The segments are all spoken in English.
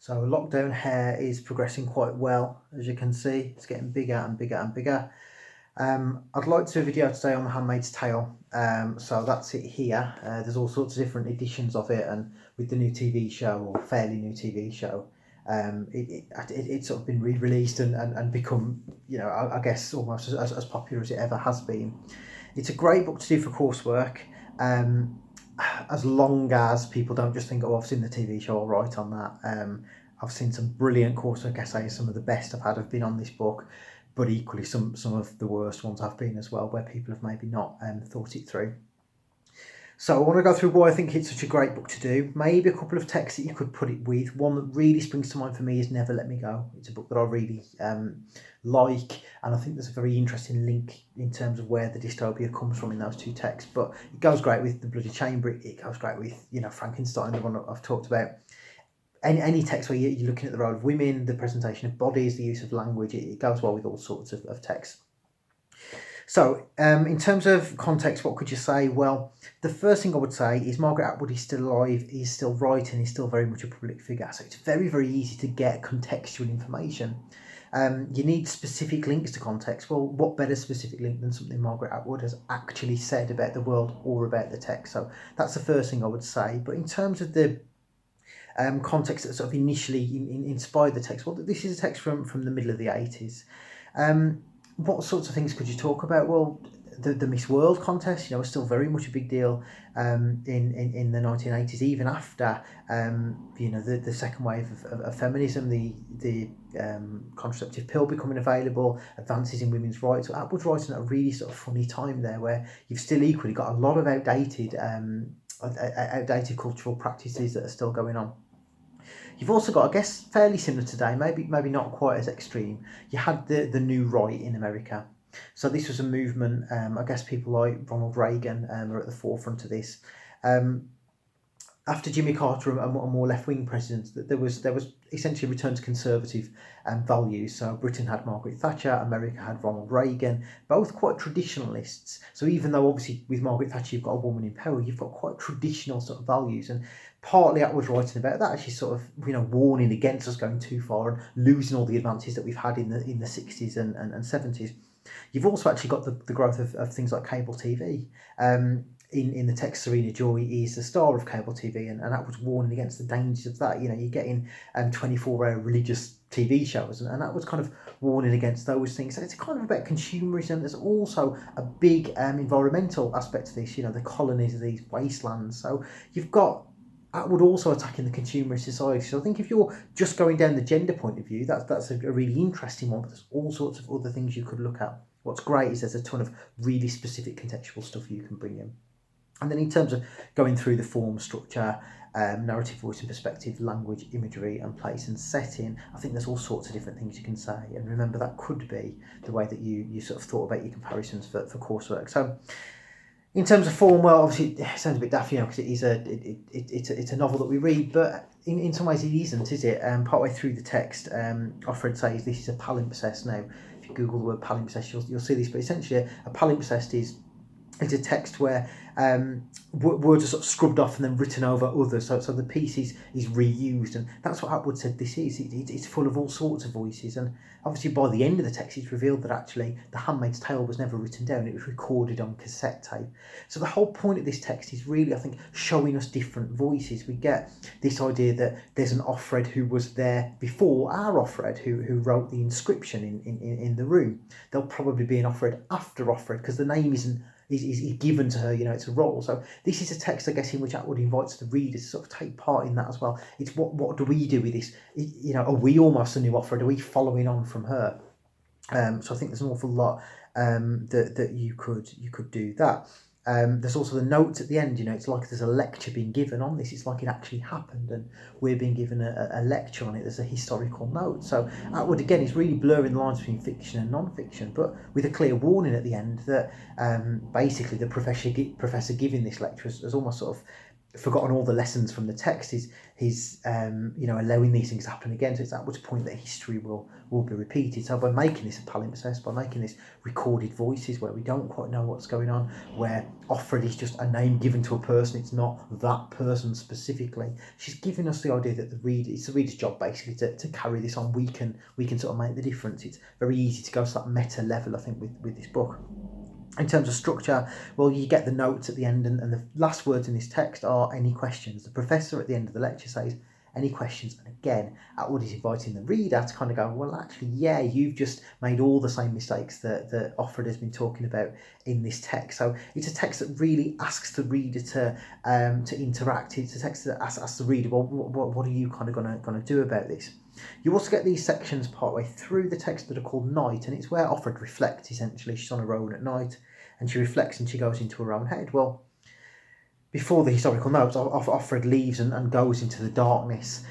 So lockdown hair is progressing quite well, as you can see. It's getting bigger and bigger and bigger. I'd like to do a video today on The Handmaid's Tale. So that's it here. There's all sorts of different editions of it, and with the new TV show, or fairly new TV show, it's sort of been re-released and become, I guess almost as popular as it ever has been. It's a great book to do for coursework. Um, as long as people don't just think, oh, I've seen the TV show, I'll write on that. I've seen some brilliant coursework essays. Some of the best I've had have been on this book, but equally some of the worst ones have been as well, where people have maybe not thought it through. So I want to go through why I think it's such a great book to do. Maybe a couple of texts that you could put it with. One that really springs to mind for me is Never Let Me Go. It's a book that I really like, and I think there's a very interesting link in terms of where the dystopia comes from in those two texts. But it goes great with The Bloody Chamber. It goes great with, Frankenstein, the one that I've talked about. Any text where you're looking at the role of women, the presentation of bodies, the use of language, it goes well with all sorts of texts. So, in terms of context, what could you say? Well, the first thing I would say is Margaret Atwood is still alive, he's still writing, he's still very much a public figure. So it's very, very easy to get contextual information. You need specific links to context. Well, what better specific link than something Margaret Atwood has actually said about the world or about the text? So that's the first thing I would say. But in terms of the context that sort of initially inspired the text, well, this is a text from the middle of the 80s. What sorts of things could you talk about? Well, the Miss World contest, was still very much a big deal in the 1980s, even after the second wave of feminism, the contraceptive pill becoming available, advances in women's rights. So Atwood's writing at a really sort of funny time there, where you've still equally got a lot of outdated cultural practices that are still going on. You've also got, I guess, fairly similar today, maybe not quite as extreme. You had the New Right in America. So this was a movement. I guess people like Ronald Reagan are at the forefront of this. After Jimmy Carter and more left-wing presidents, there was essentially a return to conservative values. So Britain had Margaret Thatcher, America had Ronald Reagan, both quite traditionalists. So even though obviously with Margaret Thatcher you've got a woman in power, you've got quite traditional sort of values, and partly Atwood writing about that, she's sort of warning against us going too far and losing all the advances that we've had in the 60s and 70s. You've also actually got the growth of things like cable TV. In the text, Serena Joy is the star of cable TV, and that was warning against the dangers of that. You're getting 24-hour religious TV shows, and that was kind of warning against those things. So it's kind of about consumerism. There's also a big environmental aspect to this, the colonies of these wastelands. So you've got Atwood also attacking the consumerist society. So I think if you're just going down the gender point of view, that's a really interesting one, but there's all sorts of other things you could look at. What's great is there's a ton of really specific contextual stuff you can bring in. And then in terms of going through the form, structure, narrative, voice and perspective, language, imagery and place and setting, I think there's all sorts of different things you can say. And remember, that could be the way that you sort of thought about your comparisons for coursework. So in terms of form, well, obviously it sounds a bit daft, because it's a novel that we read, but in some ways it isn't, is it? Partway through the text, Offred says this is a palimpsest. Now, if you Google the word palimpsest, you'll see this, but essentially a palimpsest is a text where words are sort of scrubbed off and then written over others, so the piece is reused, and that's what Atwood said this is. It's full of all sorts of voices, and obviously by the end of the text it's revealed that actually The Handmaid's Tale was never written down, it was recorded on cassette tape. So the whole point of this text is really, I think, showing us different voices. We get this idea that there's an Offred who was there before our Offred, who wrote the inscription in the room. There'll probably be an Offred after Offred, because the name is given to her, it's a role. So this is a text, I guess, in which Atwood invites the reader to sort of take part in that as well. It's what do we do with this? Are we almost a new Offred? Are we following on from her? So I think there's an awful lot that you could do that. There's also the notes at the end. It's like there's a lecture being given on this. It's like it actually happened, and we're being given a lecture on it. There's a historical note. So Atwood again is really blurring the lines between fiction and non-fiction, but with a clear warning at the end that basically the professor giving this lecture has almost sort of forgotten all the lessons from the text. He's allowing these things to happen again. So it's at which point that history will be repeated. So by making this a palimpsest, by making this recorded voices where we don't quite know what's going on, where Offred is just a name given to a person, it's not that person specifically. She's giving us the idea that it's the reader's job basically to carry this on. We can sort of make the difference. It's very easy to go to that meta level, I think, with this book. In terms of structure, well, you get the notes at the end, and the last words in this text are any questions. The professor at the end of the lecture says, any questions? And again, Atwood is inviting the reader to kind of go, well, actually, yeah, you've just made all the same mistakes that Offred has been talking about in this text. So it's a text that really asks the reader to interact. It's a text that asks the reader, well, what are you kind of going to do about this? You also get these sections partway through the text that are called Night, and it's where Offred reflects, essentially. She's on her own at night, and she reflects and she goes into her own head. Well, before the historical notes, Offred leaves and goes into the darkness.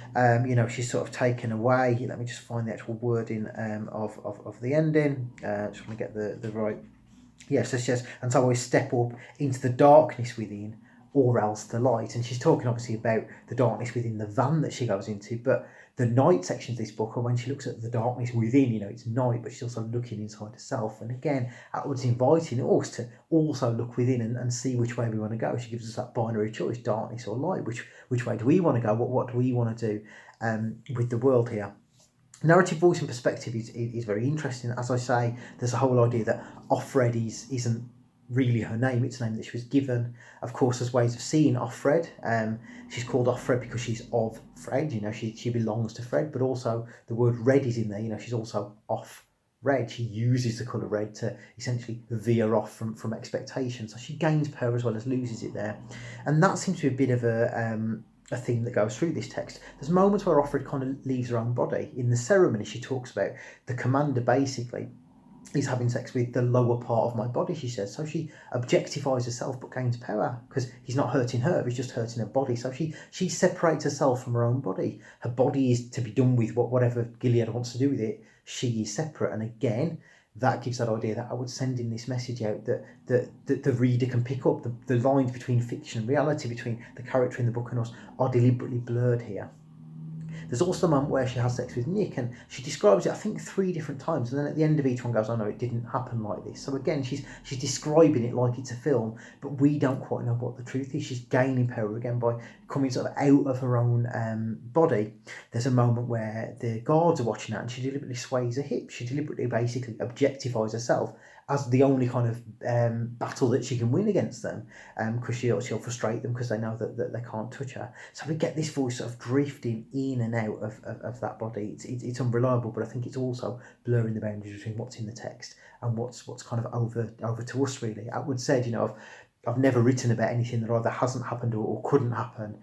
She's sort of taken away. Let me just find the actual wording of the ending. Just want to get the right... Yes, it says, and so I step up into the darkness within, or else the light. And she's talking obviously about the darkness within the van that she goes into, but the night section of this book are when she looks at the darkness within. It's night, but she's also looking inside herself. And again, Atwood's inviting us to also look within and see which way we want to go. She gives us that binary choice, darkness or light. Which way do we want to go? What do we want to do with the world here? Narrative voice and perspective is very interesting. As I say, there's a whole idea that Offred isn't really her name, it's a name that she was given. Of course, there's ways of seeing Offred. She's called Offred because she's of Fred, she belongs to Fred, but also the word red is in there, she's also off red. She uses the colour red to essentially veer off from expectation. So she gains power as well as loses it there. And that seems to be a bit of a theme that goes through this text. There's moments where Offred kind of leaves her own body. In the ceremony, she talks about the commander basically is having sex with the lower part of my body, she says. So she objectifies herself but gains power because he's not hurting her, he's just hurting her body. So she separates herself from her own body. Her body is to be done with whatever Gilead wants to do with it. She is separate. And again, that gives that idea that I would send in this message out that the reader can pick up. The lines between fiction and reality, between the character in the book and us, are deliberately blurred here. There's also a moment where she has sex with Nick, and she describes it, I think, 3 different times, and then at the end of each one goes, oh no, it didn't happen like this. So again, she's describing it like it's a film, but we don't quite know what the truth is. She's gaining power again by coming sort of out of her own body. There's a moment where the guards are watching her, and she deliberately sways her hips. She deliberately basically objectifies herself as the only kind of battle that she can win against them, because she'll frustrate them because they know that they can't touch her. So we get this voice sort of drifting in and out of that body. It's unreliable, but I think it's also blurring the boundaries between what's in the text and what's kind of over to us, really. Atwood said, I've never written about anything that either hasn't happened or couldn't happen,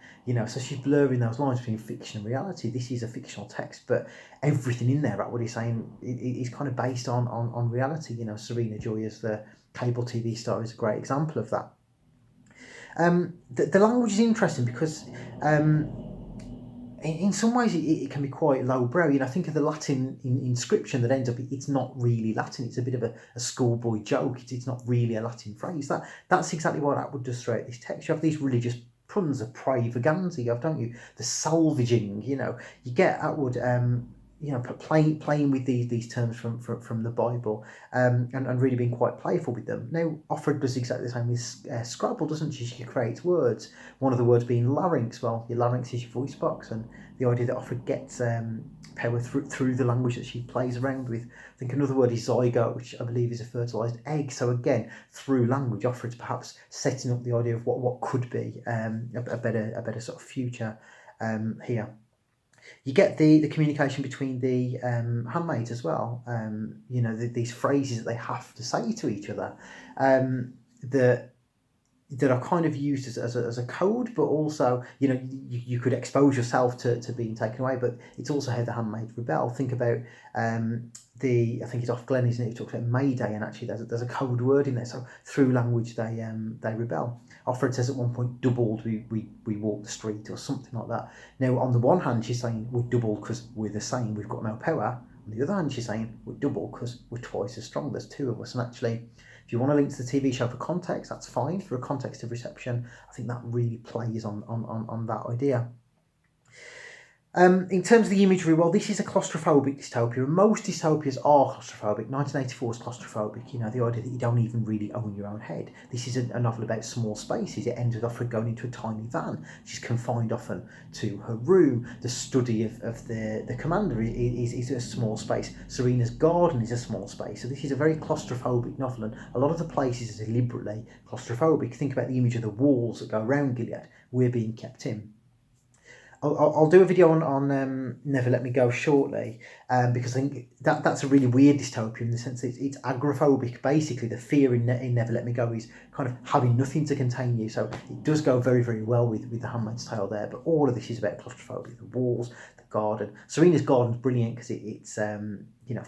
so she's blurring those lines between fiction and reality. This is a fictional text, but everything in there, Atwood is saying, is kind of based on reality. Serena Joy as the cable TV star is a great example of that. The language is interesting because in some ways it can be quite lowbrow. Think of the Latin inscription that ends up, it's not really Latin, it's a bit of a schoolboy joke, it's not really a Latin phrase. That's exactly what Atwood does throughout this text. You have these religious puns of praivaganza, don't you? The salvaging, you get Atwood playing with these terms from the Bible, and really being quite playful with them. Now, Offred does exactly the same with Scrabble, doesn't she? She creates words. One of the words being larynx. Well, your larynx is your voice box, and the idea that Offred gets power through the language that she plays around with. I think another word is zygote, which I believe is a fertilised egg. So again, through language, Offred's perhaps setting up the idea of what could be a better sort of future here. You get the communication between the handmaids as well. These phrases that they have to say to each other, that are kind of used as a code, but also, you could expose yourself to being taken away, but it's also how the handmaids rebel. Think about I think it's Off Glen, isn't it? It talks about Mayday, and actually there's a code word in there. So through language they rebel. Offred says at one point, doubled, we walk the street, or something like that. Now, on the one hand, she's saying we're doubled because we're the same, we've got no power. On the other hand, she's saying we're double because we're twice as strong, there's 2 of us. And actually, If you want to link to the TV show for context, that's fine. For a context of reception, I think that really plays on that idea. In terms of the imagery, well, this is a claustrophobic dystopia, and most dystopias are claustrophobic. 1984 is claustrophobic, the idea that you don't even really own your own head. This is a novel about small spaces. It ends with Offred going into a tiny van. She's confined often to her room. The study of the commander is a small space. Serena's garden is a small space. So this is a very claustrophobic novel, and a lot of the places are deliberately claustrophobic. Think about the image of the walls that go around Gilead. We're being kept in. I'll do a video on Never Let Me Go shortly, because I think that's a really weird dystopia in the sense that it's agoraphobic. Basically, the fear in Never Let Me Go is kind of having nothing to contain you. So it does go very, very well with The Handmaid's Tale there. But all of this is about claustrophobia, the walls, the garden. Serena's garden's brilliant because it's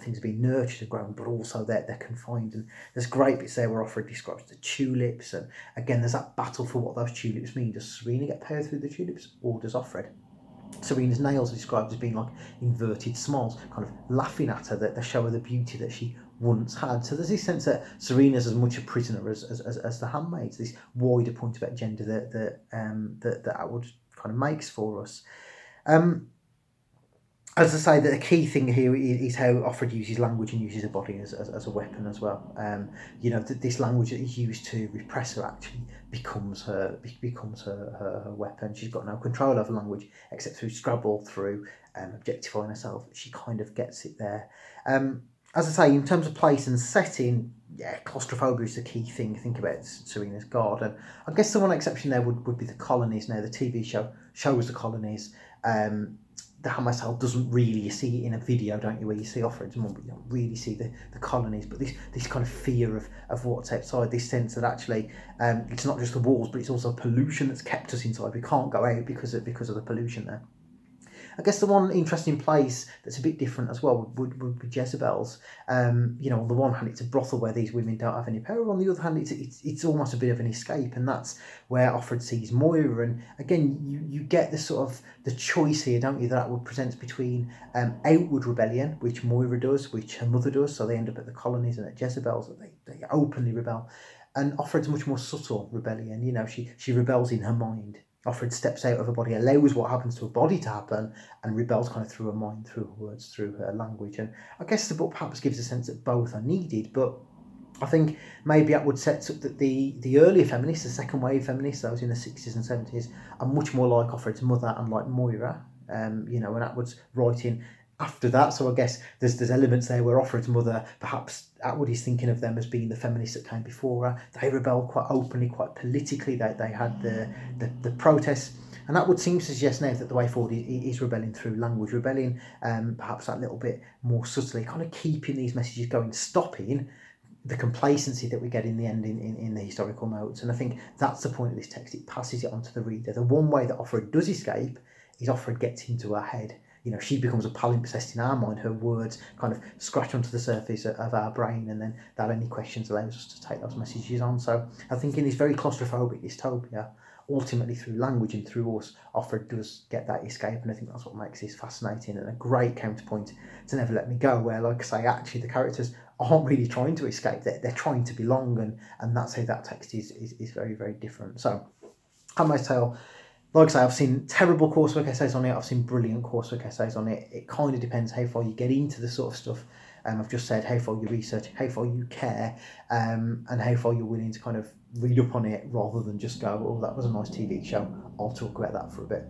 things are being nurtured and grown, but also they're confined. And there's great bits there where Offred describes the tulips, and again there's that battle for what those tulips mean. Does Serena get power through the tulips, or does Offred? Serena's nails are described as being like inverted smiles, kind of laughing at her, that they show her the beauty that she once had. So there's this sense that Serena's as much a prisoner as the handmaids. This wider point about gender that Atwood kind of makes for us. As I say, the key thing here is how Offred uses language and uses her body as a weapon as well. This language that is used to repress her actually becomes her weapon. She's got no control over language except through Scrabble, through objectifying herself. She kind of gets it there. As I say, in terms of place and setting, claustrophobia is the key thing. Think about Serena's garden. I guess the one exception there would be the colonies. Now, the TV show shows the colonies. The Handmaid's Tale doesn't really, you see it in a video, don't you, where you see Offred's mum, but you don't really see the colonies. But this kind of fear of what's outside, this sense that actually it's not just the walls, but it's also pollution that's kept us inside. We can't go out because of the pollution there. I guess the one interesting place that's a bit different as well would be Jezebel's. On the one hand, it's a brothel where these women don't have any power. On the other hand, it's almost a bit of an escape, and that's where Offred sees Moira. And again, you get the sort of the choice here, don't you, that would present between outward rebellion, which Moira does, which her mother does. So they end up at the colonies and at Jezebel's, that they openly rebel. And Offred's much more subtle rebellion. She rebels in her mind. Offred steps out of her body, allows what happens to her body to happen, and rebels kind of through her mind, through her words, through her language. And I guess the book perhaps gives a sense that both are needed, but I think maybe Atwood sets up that the earlier feminists, the second wave feminists, those in the 60s and 70s, are much more like Offred's mother and like Moira, and Atwood's writing after that. So I guess there's elements there where Offred's mother, perhaps Atwood is thinking of them as being the feminists that came before her. They rebelled quite openly, quite politically. They had the protests. And Atwood seems to suggest now that the way forward is rebelling through language, rebelling perhaps that little bit more subtly, kind of keeping these messages going, stopping the complacency that we get in the end in the historical notes. And I think that's the point of this text. It passes it on to the reader. The one way that Offred does escape is Offred gets into her head. She becomes a palimpsest in our mind. Her words kind of scratch onto the surface of our brain, and then that any questions allows us to take those messages on. So I think in this very claustrophobic dystopia, ultimately through language and through us, Offred does get that escape, and I think that's what makes this fascinating and a great counterpoint to Never Let Me Go, where, like I say, actually the characters aren't really trying to escape, they're trying to belong, and that's how that text is very, very different. So Handmaid's Tale, like I say, I've seen terrible coursework essays on it, I've seen brilliant coursework essays on it. It kind of depends how far you get into the sort of stuff I've just said, how far you research, how far you care, and how far you're willing to kind of read up on it rather than just go, oh, that was a nice TV show, I'll talk about that for a bit.